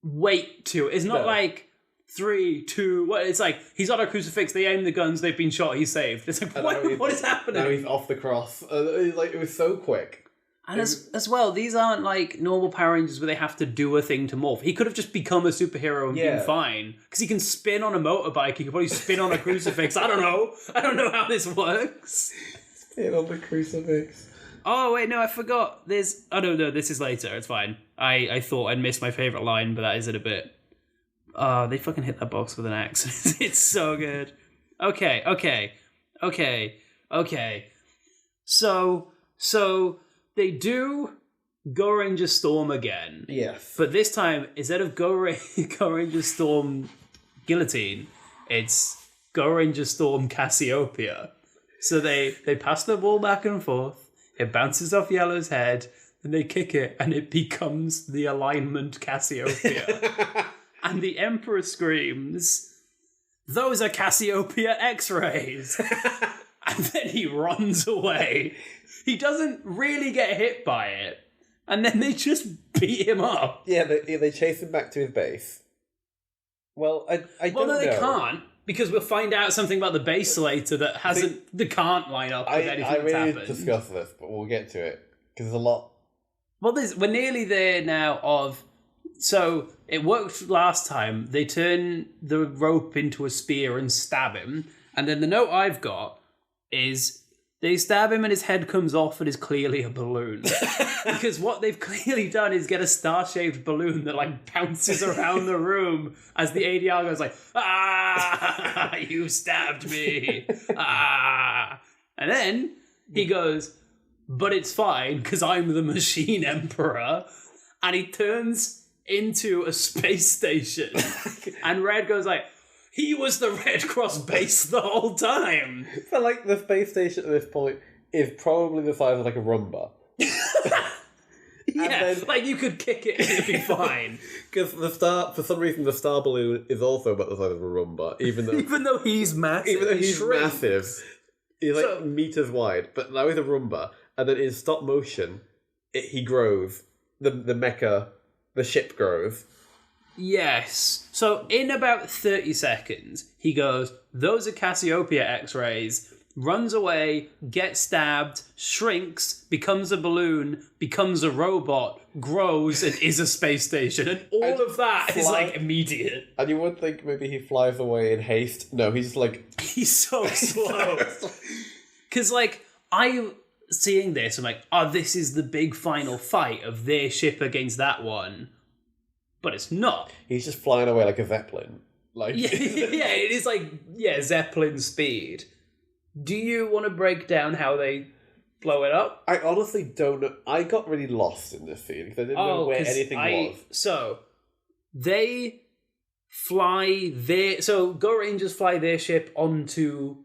Speaker 2: weight to it. It's not like 3, 2, what? It's like he's on a crucifix, they aim the guns, they've been shot, he's saved. It's like, what is happening?
Speaker 1: Now he's off the cross. It was so quick.
Speaker 2: And as well, these aren't like normal Power Rangers where they have to do a thing to morph. He could have just become a superhero and been fine. Because he can spin on a motorbike, he could probably spin on a crucifix. I don't know how this works.
Speaker 1: Spin on the crucifix.
Speaker 2: Oh, wait, no, I forgot. No, this is later. It's fine. I thought I'd missed my favourite line, but that is it a bit. They fucking hit that box with an axe. It's so good. Okay. So they do Gorenger Storm again.
Speaker 1: Yes.
Speaker 2: But this time, instead of Gorenger Storm Guillotine, it's Gorenger Storm Cassiopeia. So they pass the ball back and forth. It bounces off Yellow's head, and they kick it, and it becomes the alignment Cassiopeia. And the Emperor screams, "Those are Cassiopeia X-rays!" And then he runs away. He doesn't really get hit by it, and then they just beat him up.
Speaker 1: Yeah, they chase him back to his base. Well, I don't know.
Speaker 2: They can't. Because we'll find out something about the base later that can't line up with anything that's happened.
Speaker 1: I really discuss this, but we'll get to it. Because there's a lot...
Speaker 2: Well, we're nearly there now So, it worked last time. They turn the rope into a spear and stab him. And then the note I've got is... They stab him and his head comes off and is clearly a balloon. Because what they've clearly done is get a star-shaped balloon that like bounces around the room as the ADR goes like, "Ah, you stabbed me. Ah." And then he goes, "But it's fine because I'm the Machine Emperor." And he turns into a space station. And Red goes like, "He was the Red Cross base the whole time."
Speaker 1: But like the space station at this point is probably the size of like a Roomba.
Speaker 2: Yeah, like you could kick it and it'd be fine.
Speaker 1: Because for some reason, the star balloon is also about the size of a Roomba, even though
Speaker 2: he's massive.
Speaker 1: Even though he's massive, he's like meters wide. But now he's a Roomba, and then in stop motion, he grows. The mecha, the ship grows.
Speaker 2: Yes. So in about 30 seconds, he goes, "Those are Cassiopeia X-rays," runs away, gets stabbed, shrinks, becomes a balloon, becomes a robot, grows, and is a space station. And all of that is like immediate.
Speaker 1: And you would think maybe he flies away in haste. No, he's like...
Speaker 2: He's so slow. Because like, seeing this, I'm like, this is the big final fight of their ship against that one. But it's not.
Speaker 1: He's just flying away like a Zeppelin. Like
Speaker 2: it is like Zeppelin speed. Do you want to break down how they blow it up?
Speaker 1: I honestly don't know. I got really lost in this scene because I didn't know where anything was.
Speaker 2: So they fly Go Rangers fly their ship onto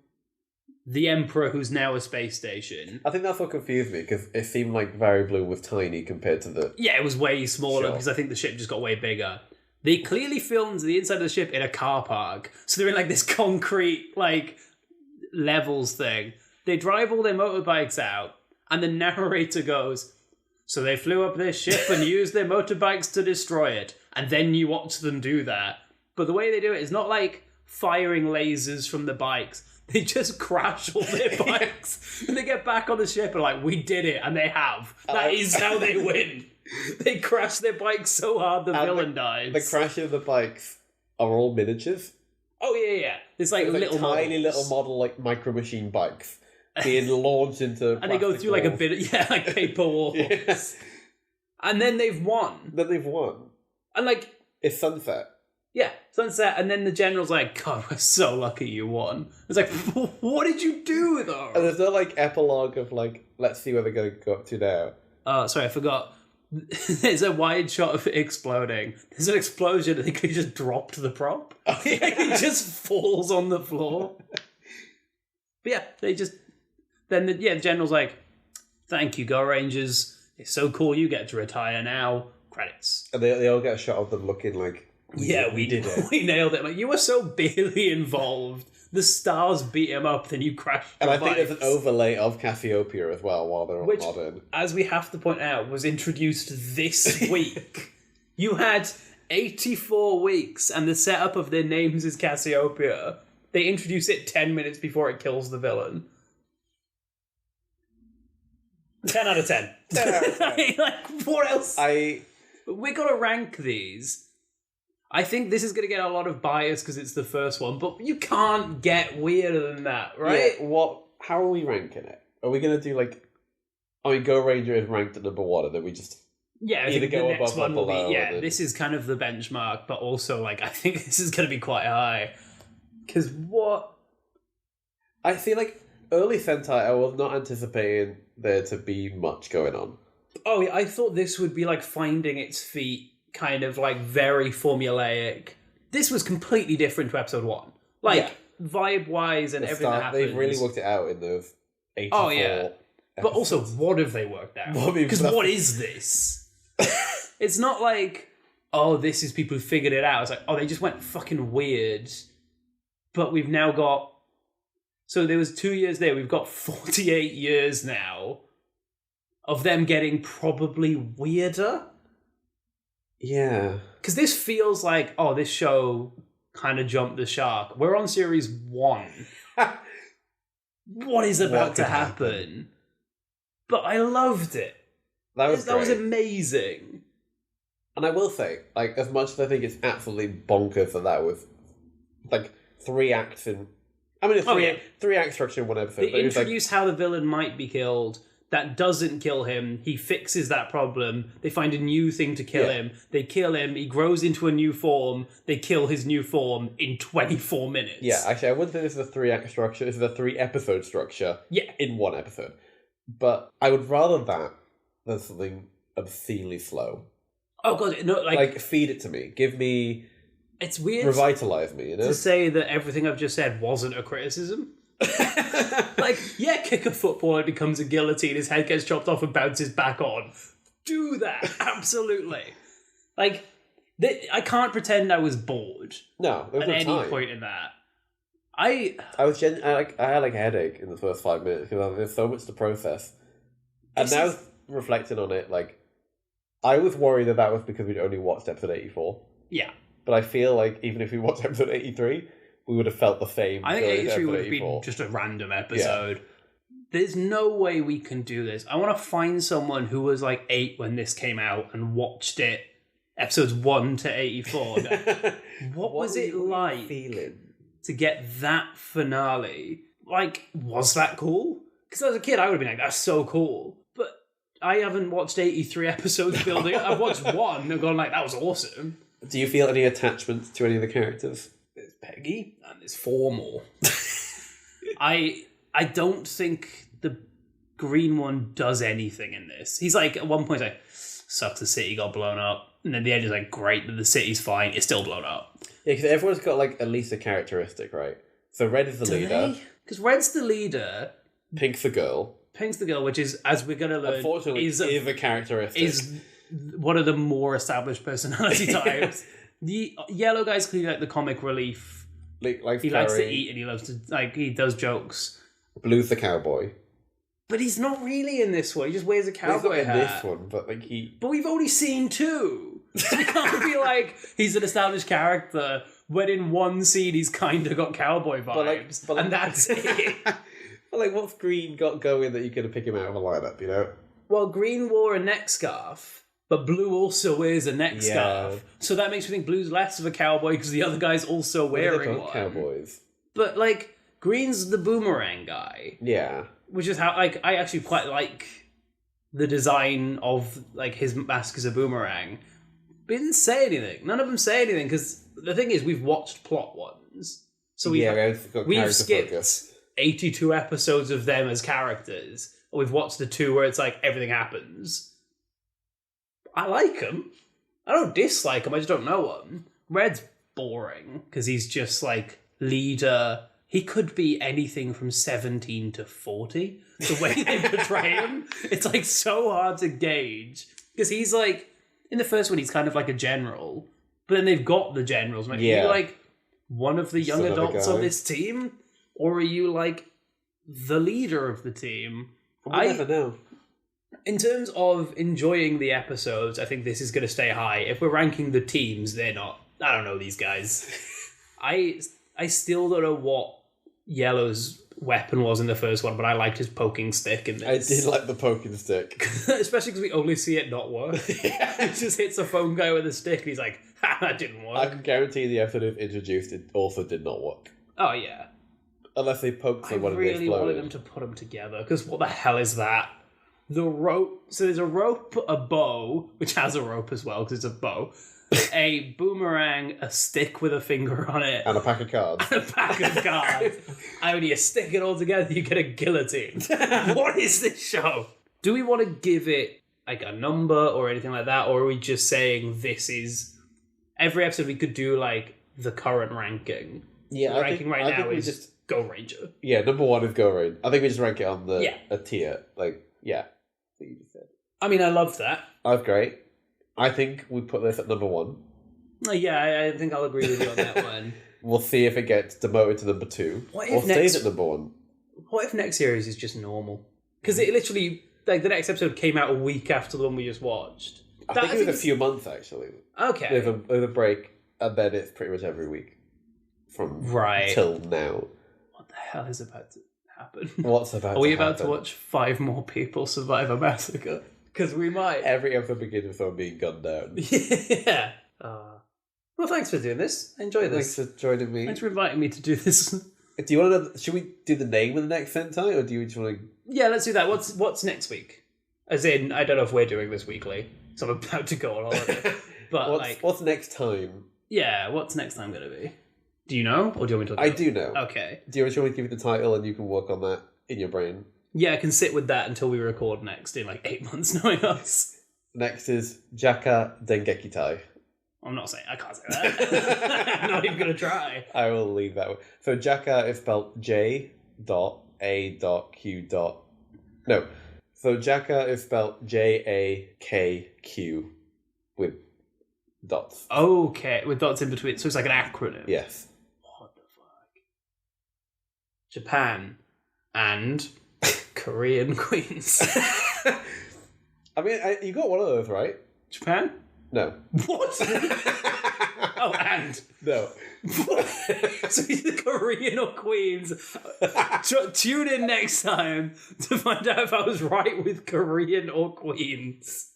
Speaker 2: the Emperor, who's now a space station.
Speaker 1: I think that's what confused me, because it seemed like Very Blue was tiny compared to the...
Speaker 2: Yeah, it was way smaller, because I think the ship just got way bigger. They clearly filmed the inside of the ship in a car park, so they're in like this concrete, like, levels thing. They drive all their motorbikes out, and the narrator goes, "So they flew up their ship and used their motorbikes to destroy it." And then you watch them do that. But the way they do it is not like firing lasers from the bikes. They just crash all their bikes. And they get back on the ship and like, "We did it." And they have. That is how they win. They crash their bikes so hard the villain dies.
Speaker 1: The crashing of the bikes are all miniatures.
Speaker 2: Oh, yeah. It's like little
Speaker 1: tiny
Speaker 2: models.
Speaker 1: little model, like, micro machine bikes being launched into
Speaker 2: and they go through
Speaker 1: walls.
Speaker 2: like a bit of, like paper walls.
Speaker 1: Yeah.
Speaker 2: And then they've won.
Speaker 1: And,
Speaker 2: like...
Speaker 1: It's sunset.
Speaker 2: Yeah, sunset, and then the general's like, God, we're so lucky you won. It's like, what did you do, though?
Speaker 1: And there's no, like, epilogue of, like, let's see where they're going to go up to now.
Speaker 2: Oh, sorry, I forgot. There's a wide shot of it exploding. There's an explosion, and he just dropped the prop.
Speaker 1: Oh, yeah.
Speaker 2: He just falls on the floor. But yeah, they just... Then the general's like, thank you, Gorengers. It's so cool you get to retire now. Credits.
Speaker 1: And they all get a shot of them looking like... we did it.
Speaker 2: We nailed it. Like, you were so barely involved. The stars beat him up, then you crashed.
Speaker 1: And I think there's an overlay of Cassiopeia as well while they're
Speaker 2: Which,
Speaker 1: modern.
Speaker 2: as we have to point out, was introduced this week. You had 84 weeks, and the setup of their names is Cassiopeia. They introduce it 10 minutes before it kills the villain. 10 out of 10.
Speaker 1: 10 out of 10.
Speaker 2: Like, what else?
Speaker 1: We're
Speaker 2: going to rank these. I think this is going to get a lot of bias because it's the first one, but you can't get weirder than that, right?
Speaker 1: Yeah, how are we ranking it? Are we going to do, like... I mean, Gorenger is ranked at number 1, and then we just...
Speaker 2: Yeah, I
Speaker 1: either
Speaker 2: think
Speaker 1: go
Speaker 2: the
Speaker 1: above
Speaker 2: next one
Speaker 1: or
Speaker 2: will
Speaker 1: below.
Speaker 2: be... Yeah, this is kind of the benchmark, but also, like, I think this is going to be quite high. Because what...
Speaker 1: I feel like early Sentai, I was not anticipating there to be much going on.
Speaker 2: Oh, yeah, I thought this would be, like, finding its feet, kind of, like, very formulaic. This was completely different to episode 1. Like, vibe-wise and everything that happens.
Speaker 1: They've really worked it out in those 84
Speaker 2: Oh, yeah.
Speaker 1: episodes.
Speaker 2: But also, what have they worked out? Because what is this? It's not like, oh, this is people who figured it out. It's like, oh, they just went fucking weird. But we've now got... So there was 2 years there. We've got 48 years now of them getting probably weirder.
Speaker 1: Yeah.
Speaker 2: Because this feels like, oh, this show kind of jumped the shark. We're on series 1. What is about to happen? But I loved it. That was amazing.
Speaker 1: And I will say, like, as much as I think it's absolutely bonkers that was, like, 3 acts in... I mean, it's three act structure in one episode.
Speaker 2: They introduce how the villain might be killed. That doesn't kill him. He fixes that problem. They find a new thing to kill him. They kill him. He grows into a new form. They kill his new form in 24 minutes.
Speaker 1: Yeah, actually, I wouldn't say this is a 3 act structure. This is a 3 episode structure.
Speaker 2: Yeah.
Speaker 1: In one episode. But I would rather that than something obscenely slow.
Speaker 2: Oh, God. No,
Speaker 1: like, feed it to me. Give me...
Speaker 2: It's weird.
Speaker 1: Revitalize me, you know?
Speaker 2: To say that everything I've just said wasn't a criticism. Like, yeah, kick a football, it becomes a guillotine, his head gets chopped off and bounces back on. Do that, absolutely. Like, I can't pretend I was bored.
Speaker 1: No, there was
Speaker 2: at
Speaker 1: no
Speaker 2: any
Speaker 1: time.
Speaker 2: point in that. I
Speaker 1: had like a headache in the first 5 minutes because there's so much to process. And now reflecting on it, like, I was worried that was because we'd only watched episode 84.
Speaker 2: Yeah.
Speaker 1: But I feel like even if we watched episode 83, we would have felt the same.
Speaker 2: I think 83 would have been just a random episode. Yeah. There's no way we can do this. I want to find someone who was like 8 when this came out and watched it, episodes 1 to 84. what was it like to get that finale? Like, was that cool? Because as a kid, I would have been like, that's so cool. But I haven't watched 83 episodes building up. I've watched 1 and gone like, that was awesome.
Speaker 1: Do you feel any attachment to any of the characters?
Speaker 2: There's Peggy, and there's 4 more. I don't think the green one does anything in this. He's like, at one point, like, sucks the city got blown up. And then the end is like, great that the city's fine, it's still blown up.
Speaker 1: Yeah, because everyone's got like at least a characteristic, right? So Red is the leader.
Speaker 2: Because Red's the leader.
Speaker 1: Pink's the girl.
Speaker 2: Pink's the girl, which is, as we're going to learn,
Speaker 1: unfortunately, is a characteristic.
Speaker 2: Is one of the more established personality types. The yellow guy's clearly like the comic relief. He likes to eat and he loves to, like, he does jokes.
Speaker 1: Blue's the cowboy.
Speaker 2: But he's not really in this one. He just wears a cowboy hat.
Speaker 1: He's not in this one, but like
Speaker 2: But we've only seen 2. So we can't be like, he's an established character, when in one scene he's kind of got cowboy vibes. But and that's it.
Speaker 1: But like, what's Green got going that you could pick him out of a lineup, you know?
Speaker 2: Well, Green wore a neck scarf. but Blue also wears a neck scarf. So that makes me think Blue's less of a cowboy because the other guy's also wearing one.
Speaker 1: Cowboys.
Speaker 2: But, like, Green's the boomerang guy.
Speaker 1: Yeah.
Speaker 2: Which is how, like, I actually quite like the design of, like, his mask as a boomerang. But he didn't say anything. None of them say anything, because the thing is, we've watched plot ones. So we've skipped 82 episodes of them as characters. Or we've watched the 2 where it's like, everything happens. I like them. I don't dislike them, I just don't know them. Red's boring, because he's just, like, leader. He could be anything from 17 to 40. The way they portray him, it's like so hard to gauge. Because he's like, in the first one, he's kind of like a general. But then they've got the generals. Like, are you like one of the young adults on this team? Or are you like the leader of the team?
Speaker 1: I never know.
Speaker 2: In terms of enjoying the episodes, I think this is going to stay high. If we're ranking the teams, they're not. I don't know these guys. I still don't know what Yellow's weapon was in the first one, but I liked his poking stick in this.
Speaker 1: I did like the poking stick.
Speaker 2: Especially because we only see it not work. He just hits a phone guy with a stick and he's like, ha, that didn't work.
Speaker 1: I can guarantee the episode of Introduced it also did not work.
Speaker 2: Oh, yeah.
Speaker 1: Unless they poked someone and they exploded.
Speaker 2: I really wanted them to put them together, because what the hell is that? The rope... So there's a rope, a bow, which has a rope as well, because it's a bow. A boomerang, a stick with a finger on it.
Speaker 1: And a pack of cards.
Speaker 2: And a pack of cards. And when you stick it all together, you get a guillotine. What is this show? Do we want to give it like a number or anything like that? Or are we just saying this is... Every episode we could do like the current ranking.
Speaker 1: Yeah,
Speaker 2: the ranking right now is just Gorenger.
Speaker 1: Yeah, number 1 is Gorenger. I think we just rank it on a tier. Like, yeah. What you just said.
Speaker 2: I mean, I love that.
Speaker 1: That's great. I think we put this at number 1.
Speaker 2: Yeah, I think I'll agree with you on that one.
Speaker 1: We'll see if it gets demoted to number 2. Or stays at number 1.
Speaker 2: What if next series is just normal? Because it literally, like, the next episode came out a week after the one we just watched.
Speaker 1: I think it was a few months, actually.
Speaker 2: Okay.
Speaker 1: With a break, and then it's pretty much every week. From till now.
Speaker 2: What the hell is about to happen?
Speaker 1: What's about to happen?
Speaker 2: Are we about to watch 5 more people survive a massacre? Because we might.
Speaker 1: Every episode begins with someone being gunned down.
Speaker 2: Yeah. Well, thanks for doing this. I enjoy this.
Speaker 1: Thanks for joining me.
Speaker 2: Thanks for inviting me to do this.
Speaker 1: Do you want to know, should we do the name of the next Sentai, or do you just want to...
Speaker 2: Yeah, let's do that. What's next week? As in, I don't know if we're doing this weekly, so I'm about to go on holiday. But
Speaker 1: what's next time?
Speaker 2: Yeah, what's next time going to be? Do you know, or do you want me to...
Speaker 1: I do know.
Speaker 2: Okay.
Speaker 1: Do you want me to give you the title and you can work on that in your brain?
Speaker 2: Yeah, I can sit with that until we record next in like 8 months, knowing us.
Speaker 1: Next is Jaka Dengekitai.
Speaker 2: I'm not saying... I can't say that. I'm not even going to try.
Speaker 1: I will leave that way. So Jaka is spelled J.A.Q. No. So Jaka is spelled Jakq with dots.
Speaker 2: Okay, with dots in between. So it's like an acronym.
Speaker 1: Yes.
Speaker 2: What the fuck? Japan and Korean queens.
Speaker 1: I mean, you got one of those, right?
Speaker 2: Japan?
Speaker 1: No.
Speaker 2: What? Oh, and?
Speaker 1: No.
Speaker 2: So either Korean or Queens. Tune in next time to find out if I was right with Korean or Queens.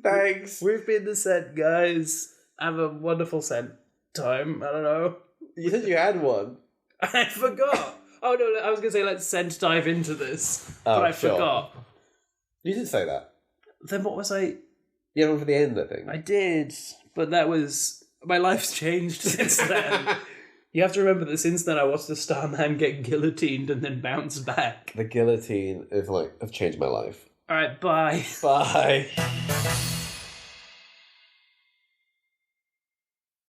Speaker 1: Thanks.
Speaker 2: We've been the Scent, guys. Have a wonderful Scent time. I don't know.
Speaker 1: You said you had one.
Speaker 2: I forgot. Oh, no, I was going to say let's Scent dive into this. But I forgot.
Speaker 1: You did say that.
Speaker 2: Then what was I...
Speaker 1: You had one for the end, I think.
Speaker 2: I did, but that was... My life's changed since then. You have to remember that since then I watched the Starman get guillotined and then bounce back.
Speaker 1: The guillotine is have changed my life.
Speaker 2: Alright, bye.
Speaker 1: Bye.